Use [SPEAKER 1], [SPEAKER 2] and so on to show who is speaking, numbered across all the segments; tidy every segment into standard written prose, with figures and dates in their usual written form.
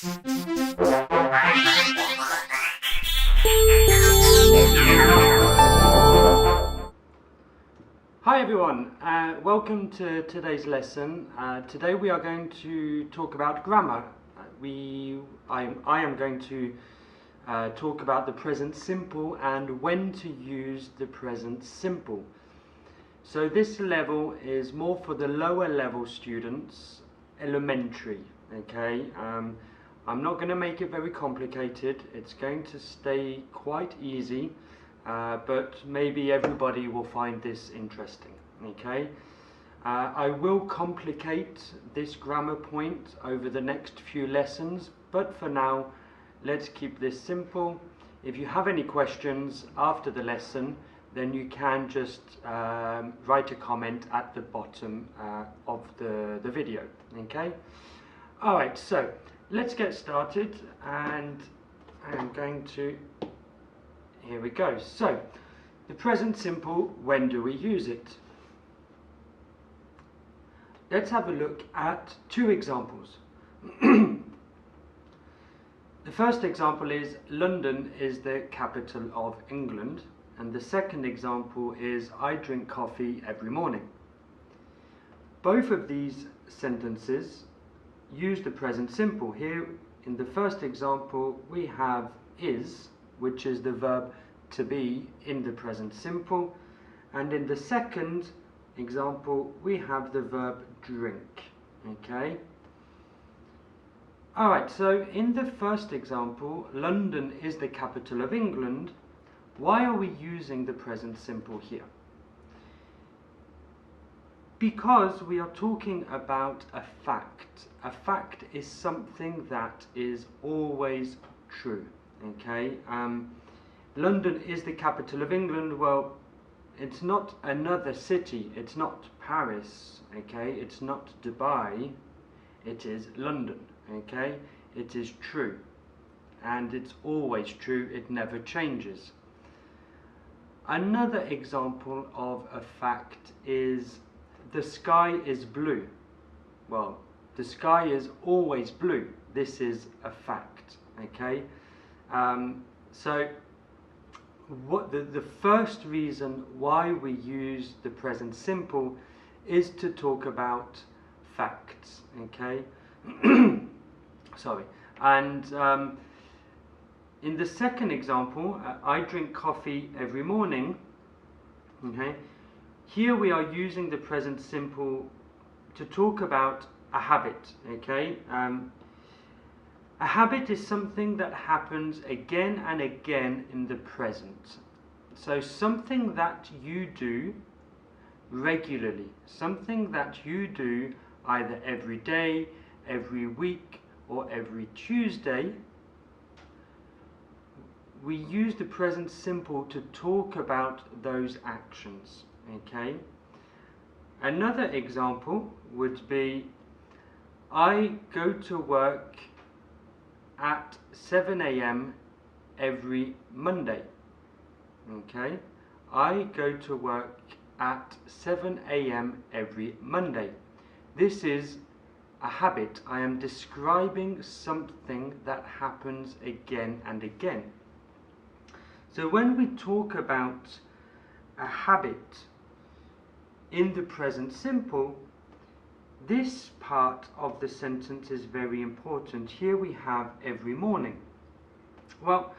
[SPEAKER 1] Hi everyone, welcome to today's lesson. Today we are going to talk about grammar. I am going to talk about the present simple and when to use the present simple. So this level is more for the lower level students, elementary, okay? I'm not going to make it very complicated. It's going to stay quite easy. But maybe everybody will find this interesting, okay? I will complicate this grammar point over the next few lessons, but for now, let's keep this simple. If you have any questions after the lesson, then you can just write a comment at the bottom of the video, okay? Alright, so let's get started, and I'm going to... Here we go. So, the present simple, when do we use it? Let's have a look at two examples. The first example is London is the capital of England, and the second example is I drink coffee every morning. Both of these sentences use the present simple. Here in the first example we have is, which is the verb to be in the present simple, and in the second example we have the verb drink, okay? Alright, so in the first example, London is the capital of England. Why are we using the present simple here? Because we are talking about a fact. A fact is something that is always true. Okay, London is the capital of England. Well, it's not another city, it's not Paris, okay, it's not Dubai, it is London, okay, it is true, and it's always true, it never changes. Another example of a fact is the sky is blue. Well, the sky is always blue, this is a fact, okay. So what the first reason why we use the present simple is to talk about facts, okay? Sorry. And in the second example, I drink coffee every morning, okay? Here we are using the present simple to talk about a habit, okay? A habit is something that happens again and again in the present. So something that you do regularly, something that you do either every day, every week, or every Tuesday, we use the present simple to talk about those actions, okay? Another example would be, I go to work at 7 a.m. every Monday, okay? I go to work at 7 a.m. every Monday. This is a habit. I am describing something that happens again and again. So when we talk about a habit in the present simple, this part of the sentence is very important. Here we have every morning. Well,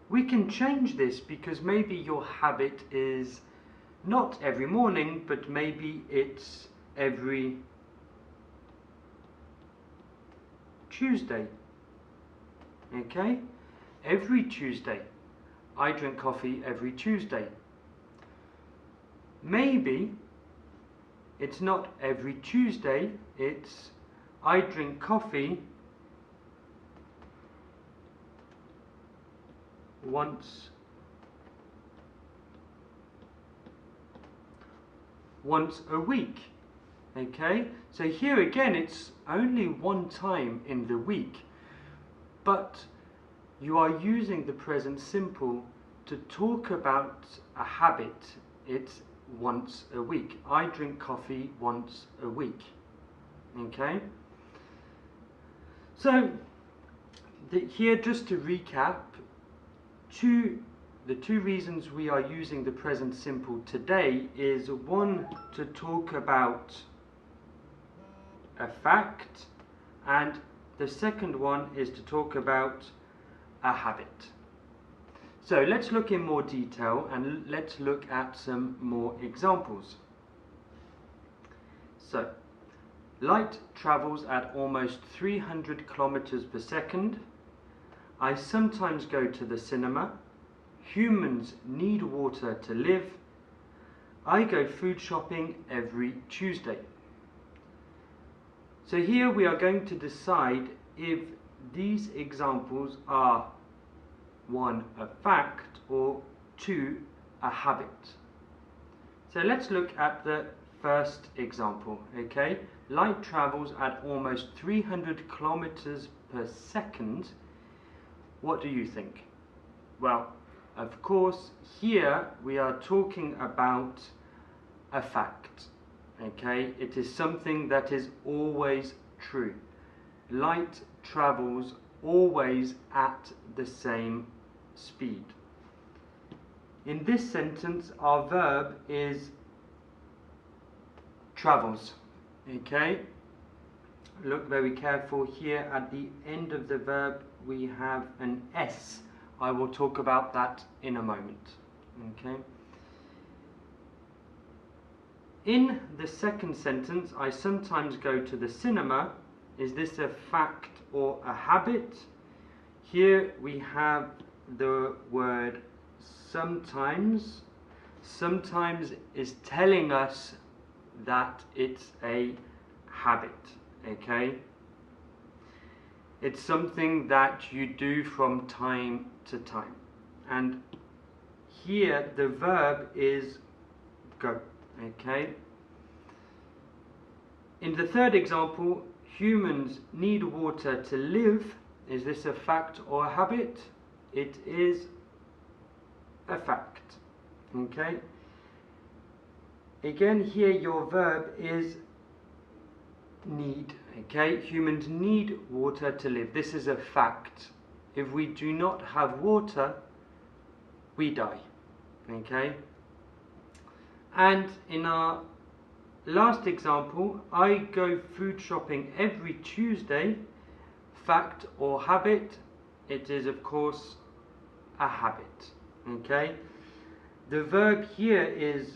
[SPEAKER 1] we can change this because maybe your habit is not every morning, but maybe it's every Tuesday. Okay? Every Tuesday. I drink coffee every Tuesday. Maybe it's not every Tuesday, it's I drink coffee once a week. Okay, so here again it's only one time in the week, but you are using the present simple to talk about a habit. It's once a week. I drink coffee once a week. Okay? So Here, just to recap, the two reasons we are using the present simple today is one, to talk about a fact, and the second one is to talk about a habit. So let's look in more detail and let's look at some more examples. So, light travels at almost 300 kilometers per second. I sometimes go to the cinema. Humans need water to live. I go food shopping every Tuesday. So here we are going to decide if these examples are, one, a fact, or two, a habit. So let's look at the first example, okay? Light travels at almost 300 kilometers per second. What do you think? Well, of course, here we are talking about a fact, okay? It is something that is always true. Light travels always at the same speed. In this sentence, our verb is travels, okay? Look very careful here. At the end of the verb we have an S. I will talk about that in a moment, okay? In the second sentence, I sometimes go to the cinema. Is this a fact or a habit? Here we have the word sometimes. Sometimes is telling us that it's a habit, okay? It's something that you do from time to time. And here the verb is go, okay? In the third example, humans need water to live. Is this a fact or a habit? It is a fact, okay? Again, here your verb is need, okay? Humans need water to live. This is a fact. If we do not have water, we die, okay? And in our last example, I go food shopping every Tuesday. Fact or habit? It is, of course, a habit, okay? The verb here is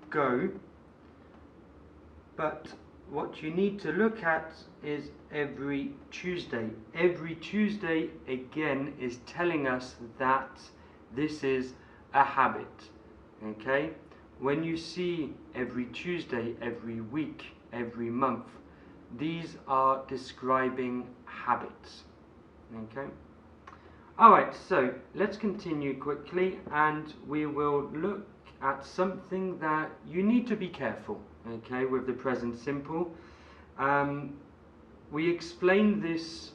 [SPEAKER 1] go, but what you need to look at is every Tuesday. Every Tuesday, again, is telling us that this is a habit, okay? When you see every Tuesday, every week, every month, these are describing habits, okay? Alright, so let's continue quickly and we will look at something that you need to be careful, okay, with the present simple. We explained this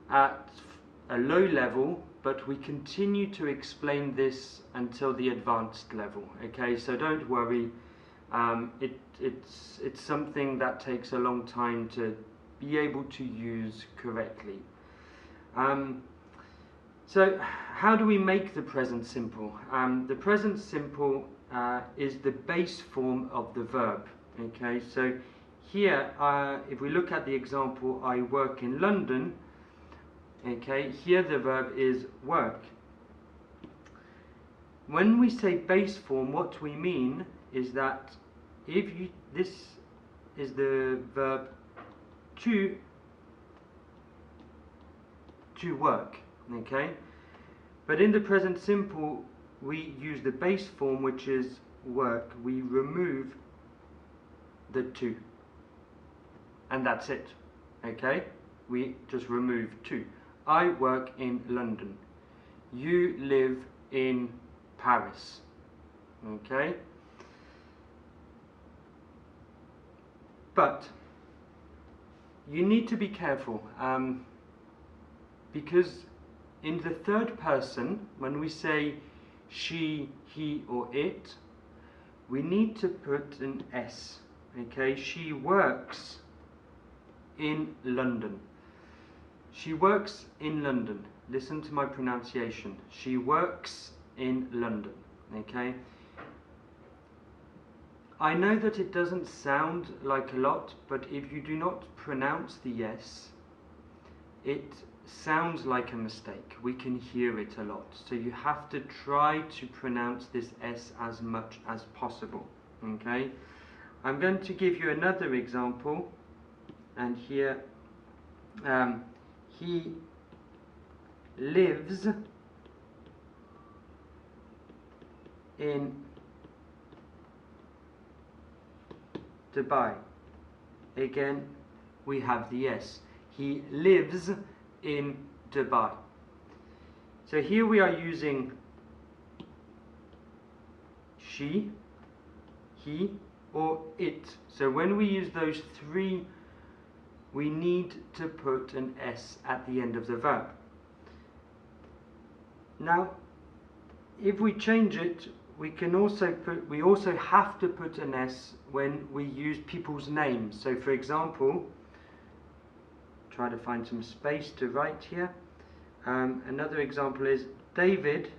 [SPEAKER 1] at a low level, but we continue to explain this until the advanced level, okay? So don't worry, it's something that takes a long time to be able to use correctly. So how do we make the present simple? The present simple is the base form of the verb, okay? So here, if we look at the example, I work in London, okay, here the verb is work. When we say base form, what we mean is that this is the verb to work, okay? But in the present simple, we use the base form, which is work. We remove the to, and that's it, okay? We just remove to. I work in London. You live in Paris, okay? But you need to be careful, because in the third person, when we say she, he, or it, we need to put an S, okay? She works in London. She works in London. Listen to my pronunciation. She works in London. Okay? I know that it doesn't sound like a lot, but if you do not pronounce the S, it sounds like a mistake. We can hear it a lot. So you have to try to pronounce this S as much as possible. Okay? I'm going to give you another example. And here, he lives in Dubai. Again, we have the S. He lives in Dubai. So here we are using she, he, or it. So when we use those three, we need to put an S at the end of the verb. Now, if we change it, we also have to put an S when we use people's names. So for example, try to find some space to write here. Another example is David,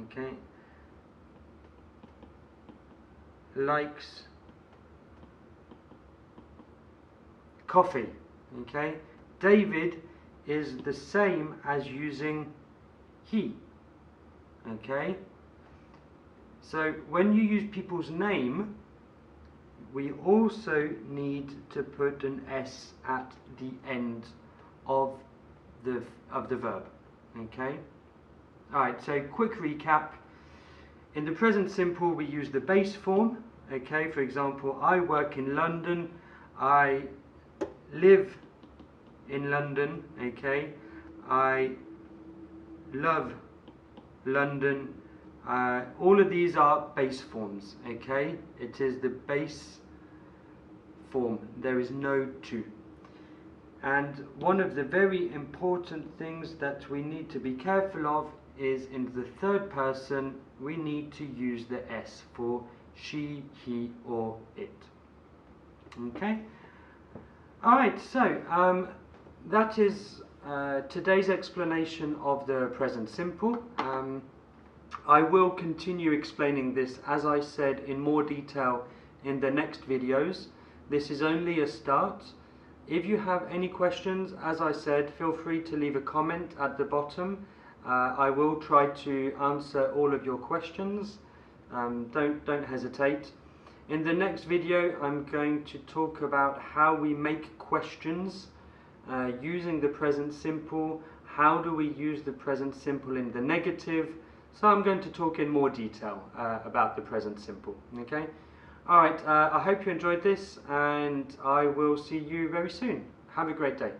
[SPEAKER 1] okay, likes coffee. Okay, David is the same as using he. Okay, so when you use people's name, we also need to put an S at the end of the verb. Okay, alright, so quick recap. In the present simple we use the base form. Okay, for example, I work in London, I live in London. Okay, I love London. All of these are base forms. Okay, it is the base form. There is no to. And one of the very important things that we need to be careful of is in the third person we need to use the S for she, he, or it. Okay. Alright, so that is today's explanation of the present simple. I will continue explaining this, as I said, in more detail in the next videos. This is only a start. If you have any questions, as I said, feel free to leave a comment at the bottom. I will try to answer all of your questions. Don't hesitate. In the next video, I'm going to talk about how we make questions using the present simple. How do we use the present simple in the negative? So I'm going to talk in more detail about the present simple. Okay? Alright, I hope you enjoyed this, and I will see you very soon. Have a great day.